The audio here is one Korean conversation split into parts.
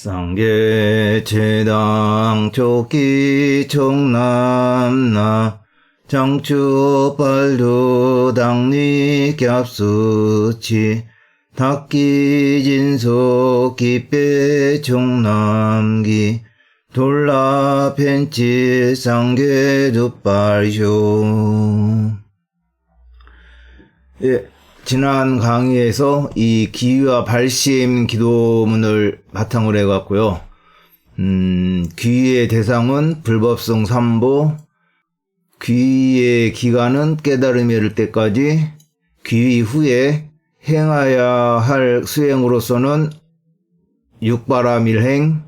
상계체당 조기 총남나 장추발도 당리 겹수치 닭기 진속 기빼 총남기 돌라 펜치 상계 두발쇼. 예, 지난 강의에서 이 기위와 발심 기도문을 바탕으로 해갖고요. 귀의 대상은 불법성 삼보, 귀의 기간은 깨달음에 이를 때까지, 귀 후에 행해야 할 수행으로서는 육바라밀행,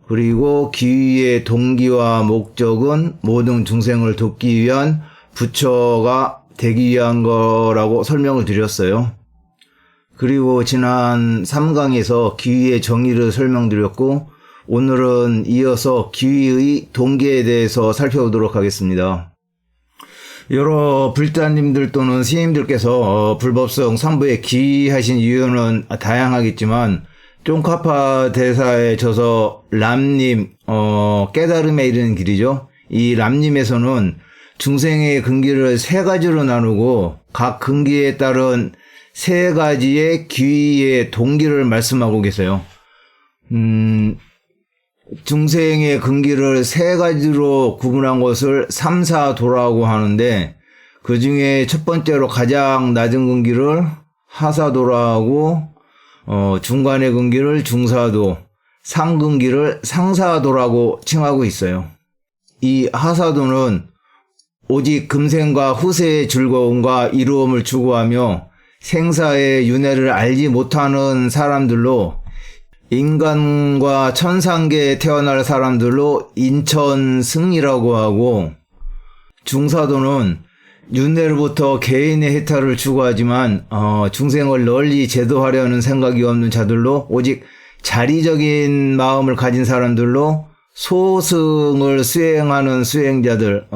그리고 귀의 동기와 목적은 모든 중생을 돕기 위한 부처가 되기 위한 거라고 설명을 드렸어요. 그리고 지난 3강에서 귀의 정의를 설명드렸고, 오늘은 이어서 귀의 동기에 대해서 살펴보도록 하겠습니다. 여러 불자님들 또는 스님들께서 불법성 3부에 귀하신 이유는 다양하겠지만, 쫑카파 대사에 져서 람님, 깨달음에 이르는 길이죠. 이 람님에서는 중생의 근기를 세 가지로 나누고 각 근기에 따른 세 가지의 귀의 동기를 말씀하고 계세요. 중생의 근기를 세 가지로 구분한 것을 삼사도라고 하는데, 그 중에 첫 번째로 가장 낮은 근기를 하사도라고, 중간의 근기를 중사도, 상근기를 상사도라고 칭하고 있어요. 이 하사도는 오직 금생과 후세의 즐거움과 이로움을 추구하며 생사의 윤회를 알지 못하는 사람들로, 인간과 천상계에 태어날 사람들로 인천승이라고 하고, 중사도는 윤회로부터 개인의 해탈을 추구하지만 중생을 널리 제도하려는 생각이 없는 자들로, 오직 자리적인 마음을 가진 사람들로 소승을 수행하는 수행자들,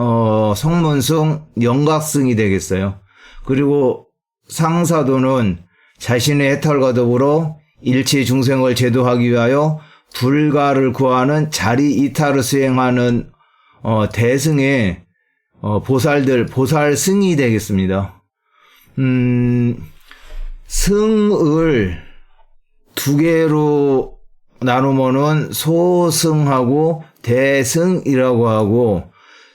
성문승, 영각승이 되겠어요. 그리고 상사도는 자신의 해탈과 더불어 일체 중생을 제도하기 위하여 불가를 구하는 자리 이탈을 수행하는 대승의 보살들, 보살승이 되겠습니다. 승을 두 개로 나누면은 소승하고 대승이라고 하고,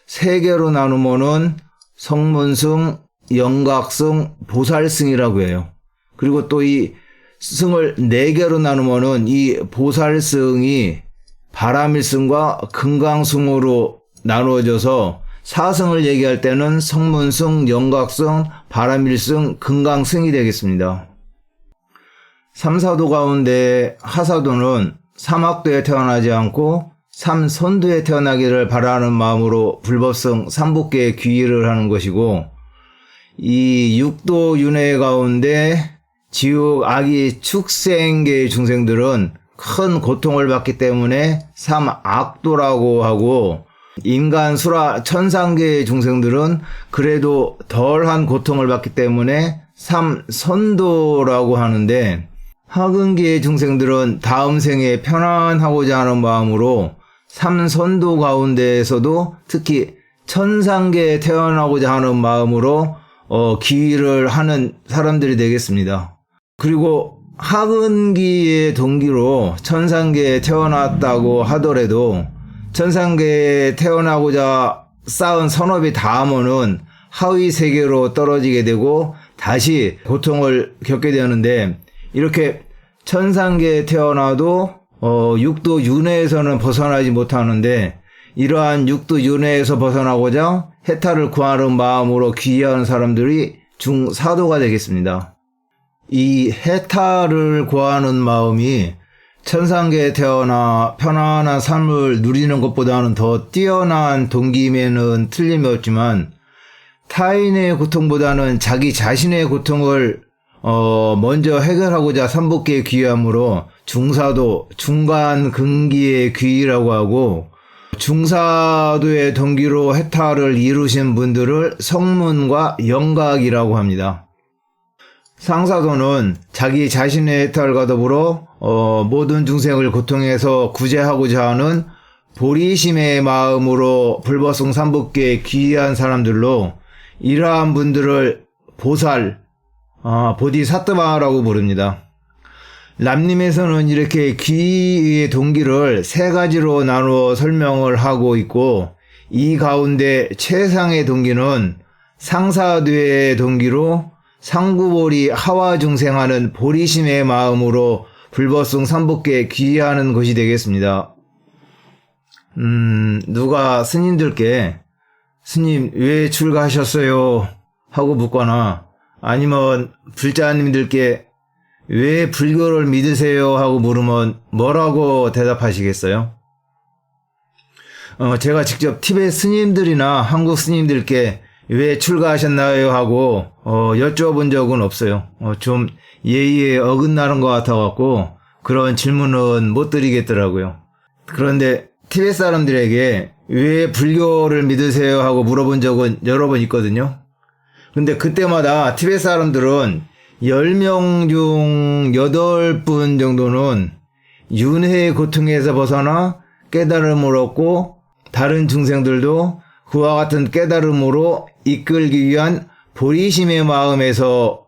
세 개로 나누면은 성문승, 영각승, 보살승이라고 해요. 그리고 또 이 승을 네 개로 나누면은 이 보살승이 바라밀승과 금강승으로 나누어져서 사승을 얘기할 때는 성문승, 영각승, 바라밀승, 금강승이 되겠습니다. 삼사도 가운데 하사도는 삼학도에 태어나지 않고 삼선도에 태어나기를 바라는 마음으로 불법성 삼복계에 귀의를 하는 것이고, 이 육도 윤회 가운데 지옥 악이 축생계의 중생들은 큰 고통을 받기 때문에 삼악도라고 하고, 인간 수라 천상계의 중생들은 그래도 덜한 고통을 받기 때문에 삼선도라고 하는데, 하근기의 중생들은 다음 생에 편안하고자 하는 마음으로 삼선도 가운데에서도 특히 천상계에 태어나고자 하는 마음으로 귀의를 하는 사람들이 되겠습니다. 그리고 하근기의 동기로 천상계에 태어났다고 하더라도 천상계에 태어나고자 쌓은 선업이 닿으면은 하위 세계로 떨어지게 되고 다시 고통을 겪게 되는데, 이렇게 천상계에 태어나도 육도 윤회에서는 벗어나지 못하는데, 이러한 육도 윤회에서 벗어나고자 해탈을 구하는 마음으로 귀의하는 사람들이 중사도가 되겠습니다. 이 해탈을 구하는 마음이 천상계에 태어나 편안한 삶을 누리는 것보다는 더 뛰어난 동기임에는 틀림이 없지만, 타인의 고통보다는 자기 자신의 고통을 먼저 해결하고자 삼복계에 귀의함으로 중사도, 중간 근기에 귀의라고 하고, 중사도의 동기로 해탈을 이루신 분들을 성문과 영각이라고 합니다. 상사도는 자기 자신의 해탈과 더불어 모든 중생을 고통해서 구제하고자 하는 보리심의 마음으로 불법성 삼법계에 귀의한 사람들로 이러한 분들을 보살, 보디사트마라고 부릅니다. 람림에서는 이렇게 귀의의 동기를 세 가지로 나누어 설명을 하고 있고, 이 가운데 최상의 동기는 상사되의 동기로 상구보리 하와 중생하는 보리심의 마음으로 불법성 삼법계에 귀의하는 것이 되겠습니다. 누가 스님들께 스님 왜 출가하셨어요? 하고 묻거나 아니면 불자님들께 왜 불교를 믿으세요? 하고 물으면 뭐라고 대답하시겠어요? 제가 직접 티베트 스님들이나 한국 스님들께 왜 출가하셨나요? 하고 여쭤본 적은 없어요. 좀 예의에 어긋나는 것 같아갖고 그런 질문은 못 드리겠더라고요. 그런데 티베트 사람들에게 왜 불교를 믿으세요? 하고 물어본 적은 여러 번 있거든요. 근데 그때마다 티베트 사람들은 10명 중 8분 정도는 윤회의 고통에서 벗어나 깨달음을 얻고 다른 중생들도 그와 같은 깨달음으로 이끌기 위한 보리심의 마음에서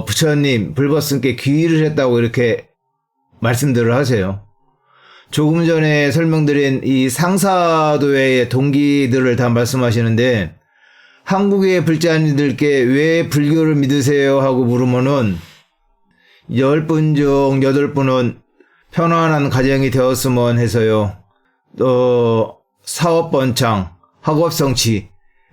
부처님 불법승께 귀의를 했다고 이렇게 말씀들을 하세요. 조금 전에 설명드린 이 상사도의 동기들을 다 말씀하시는데, 한국의 불자님들께 왜 불교를 믿으세요? 하고 물으면은 10분 중 8분은 편안한 가정이 되었으면 해서요. 사업 번창, 학업 성취,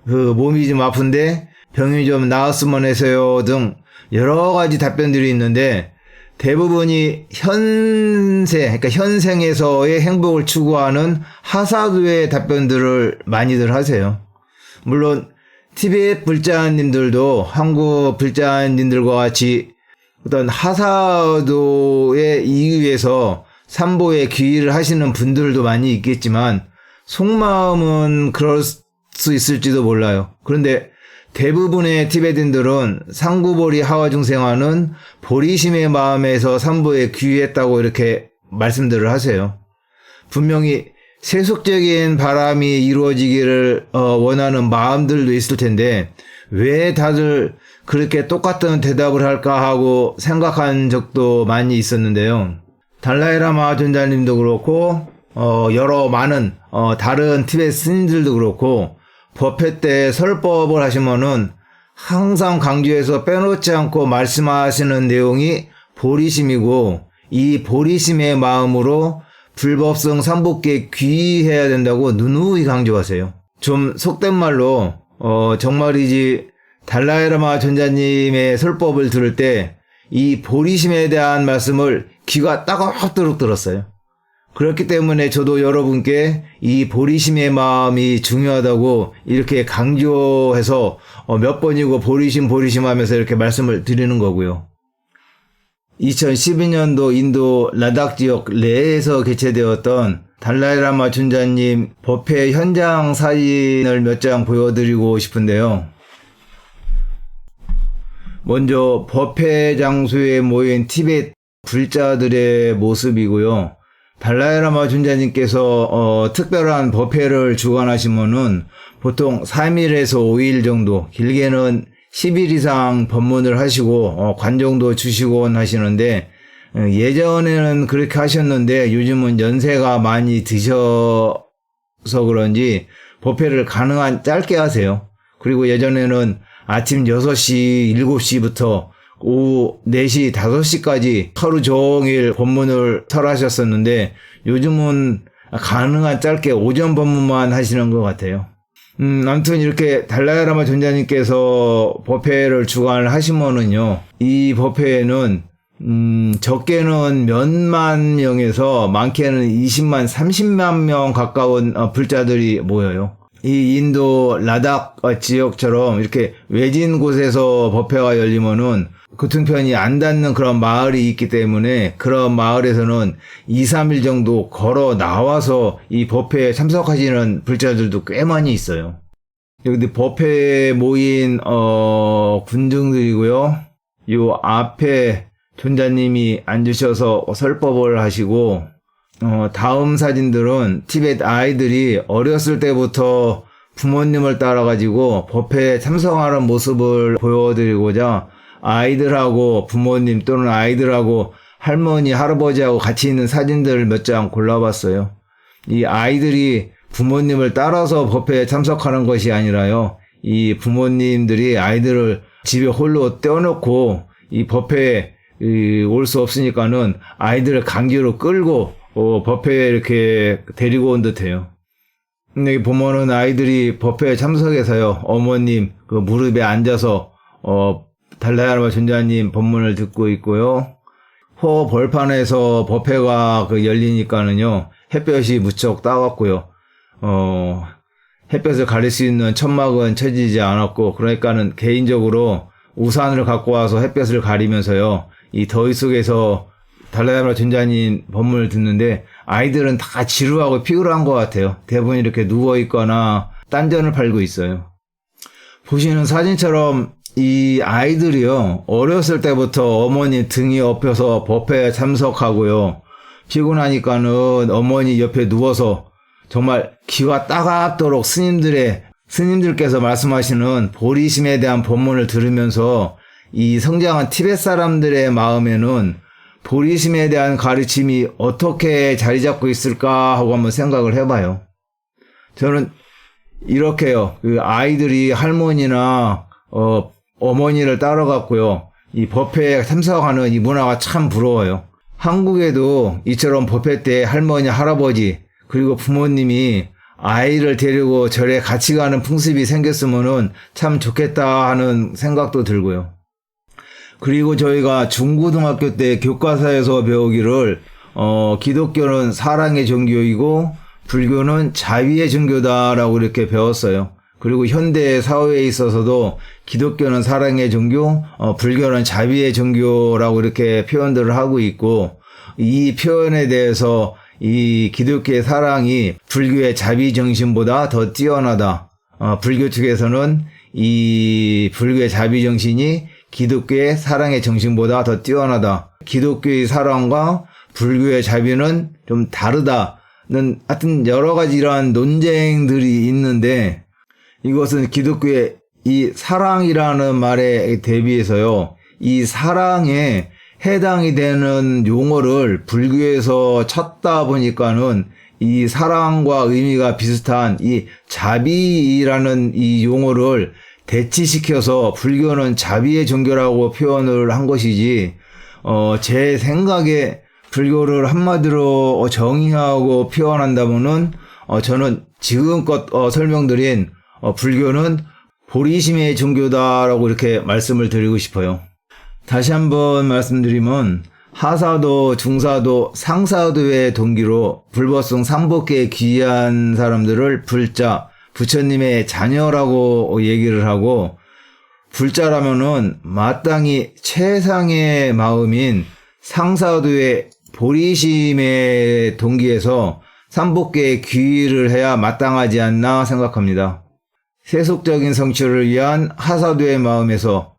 몸이 좀 아픈데 병이 좀 나았으면 해서요 등 여러 가지 답변들이 있는데, 대부분이 그러니까 현생에서의 행복을 추구하는 하사도의 답변들을 많이들 하세요. 물론 티베트 불자님들도 한국 불자님들과 같이 어떤 하사도에 이기 위해서 삼보에 귀의를 하시는 분들도 많이 있겠지만 속마음은 그럴 수 있을지도 몰라요. 그런데 대부분의 티베트인들은 상구보리 하와중생하는 보리심의 마음에서 삼보에 귀의했다고 이렇게 말씀들을 하세요. 분명히 세속적인 바람이 이루어지기를 원하는 마음들도 있을 텐데 왜 다들 그렇게 똑같은 대답을 할까 하고 생각한 적도 많이 있었는데요. 달라이라마 존자님도 그렇고 여러 많은 다른 티베트 스님들도 그렇고 법회 때 설법을 하시면은 항상 강조해서 빼놓지 않고 말씀하시는 내용이 보리심이고, 이 보리심의 마음으로 불법성 삼법계에 귀의해야 된다고 누누이 강조하세요. 좀 속된 말로 정말이지 달라이라마 존자님의 설법을 들을 때 이 보리심에 대한 말씀을 귀가 따갑도록 들었어요. 그렇기 때문에 저도 여러분께 이 보리심의 마음이 중요하다고 이렇게 강조해서 몇 번이고 보리심 하면서 이렇게 말씀을 드리는 거고요. 2012년도 인도 라닥 지역 레에서 개최되었던 달라이라마 존자님 법회 현장 사진을 몇 장 보여드리고 싶은데요. 먼저 법회 장소에 모인 티베트 불자들의 모습이고요. 달라이라마 존자님께서 특별한 법회를 주관하시면은 보통 3일에서 5일 정도, 길게는 10일 이상 법문을 하시고 관정도 주시곤 하시는데, 예전에는 그렇게 하셨는데 요즘은 연세가 많이 드셔서 그런지 법회를 가능한 짧게 하세요. 그리고 예전에는 아침 6시, 7시부터 오후 4시, 5시까지 하루 종일 법문을 설하셨었는데 요즘은 가능한 짧게 오전 법문만 하시는 것 같아요. 아무튼 이렇게 달라이라마 존자님께서 법회를 주관을 하시면은요, 이 법회에는 적게는 몇만 명에서 많게는 20만, 30만 명 가까운 불자들이 모여요. 이 인도 라닥 지역처럼 이렇게 외진 곳에서 법회가 열리면은 교통편이 안 닿는 그런 마을이 있기 때문에 그런 마을에서는 2, 3일 정도 걸어 나와서 이 법회에 참석하시는 불자들도 꽤 많이 있어요. 여기 법회에 모인 군중들이고요. 요 앞에 존자님이 앉으셔서 설법을 하시고, 다음 사진들은 티벳 아이들이 어렸을 때부터 부모님을 따라가지고 법회에 참석하는 모습을 보여드리고자 아이들하고 부모님 또는 아이들하고 할머니, 할아버지하고 같이 있는 사진들을 몇 장 골라봤어요. 이 아이들이 부모님을 따라서 법회에 참석하는 것이 아니라요. 이 부모님들이 아이들을 집에 홀로 떼어놓고 이 법회에 올 수 없으니까는 아이들을 강제로 끌고 법회에 이렇게 데리고 온 듯해요. 근데 보면은 아이들이 법회에 참석해서요. 어머님 그 무릎에 앉아서 달라이 라마 존자님 법문을 듣고 있고요. 호 벌판에서 법회가 열리니까는요. 햇볕이 무척 따갑고요. 햇볕을 가릴 수 있는 천막은 쳐지지 않았고, 그러니까는 개인적으로 우산을 갖고 와서 햇볕을 가리면서요. 이 더위 속에서 달라이 라마 존자님 법문을 듣는데 아이들은 다 지루하고 피곤한 것 같아요. 대부분 이렇게 누워있거나 딴전을 팔고 있어요. 보시는 사진처럼 이 아이들이요. 어렸을 때부터 어머니 등이 업혀서 법회에 참석하고요. 피곤하니까는 어머니 옆에 누워서 정말 귀가 따갑도록 스님들께서 말씀하시는 보리심에 대한 법문을 들으면서 이 성장한 티벳 사람들의 마음에는 보리심에 대한 가르침이 어떻게 자리 잡고 있을까 하고 한번 생각을 해봐요. 저는 이렇게요. 그 아이들이 할머니나 어머니를 따라갔고요. 이 법회에 참석하는 이 문화가 참 부러워요. 한국에도 이처럼 법회 때 할머니, 할아버지 그리고 부모님이 아이를 데리고 절에 같이 가는 풍습이 생겼으면은 참 좋겠다 하는 생각도 들고요. 그리고 저희가 중고등학교 때 교과서에서 배우기를 기독교는 사랑의 종교이고 불교는 자비의 종교다라고 이렇게 배웠어요. 그리고 현대 사회에 있어서도 기독교는 사랑의 종교, 불교는 자비의 종교라고 이렇게 표현들을 하고 있고, 이 표현에 대해서 이 기독교의 사랑이 불교의 자비 정신보다 더 뛰어나다. 불교 측에서는 이 불교의 자비 정신이 기독교의 사랑의 정신보다 더 뛰어나다. 기독교의 사랑과 불교의 자비는 좀 다르다는 하여튼 여러 가지 이러한 논쟁들이 있는데, 이것은 기독교의 이 사랑이라는 말에 대비해서요. 이 사랑에 해당이 되는 용어를 불교에서 찾다 보니까는 이 사랑과 의미가 비슷한 이 자비라는 이 용어를 대치시켜서 불교는 자비의 종교라고 표현을 한 것이지, 제 생각에 불교를 한마디로 정의하고 표현한다면은, 저는 지금껏 설명드린 불교는 보리심의 종교다라고 이렇게 말씀을 드리고 싶어요. 다시 한번 말씀드리면, 하사도, 중사도, 상사도의 동기로 불법성 삼법계에 귀한 사람들을 불자, 부처님의 자녀라고 얘기를 하고, 불자라면은 마땅히 최상의 마음인 상사도의 보리심의 동기에서 삼법계에 귀의를 해야 마땅하지 않나 생각합니다. 세속적인 성취를 위한 하사도의 마음에서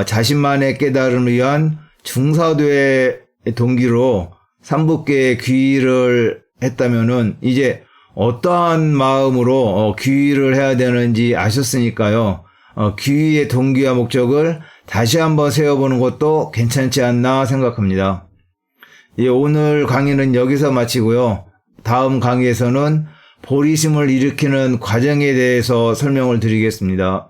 자신만의 깨달음을 위한 중사도의 동기로 삼법계에 귀의를 했다면은 이제 어떠한 마음으로 귀의를 해야 되는지 아셨으니까요. 귀의의 동기와 목적을 다시 한번 세워보는 것도 괜찮지 않나 생각합니다. 예, 오늘 강의는 여기서 마치고요. 다음 강의에서는 보리심을 일으키는 과정에 대해서 설명을 드리겠습니다.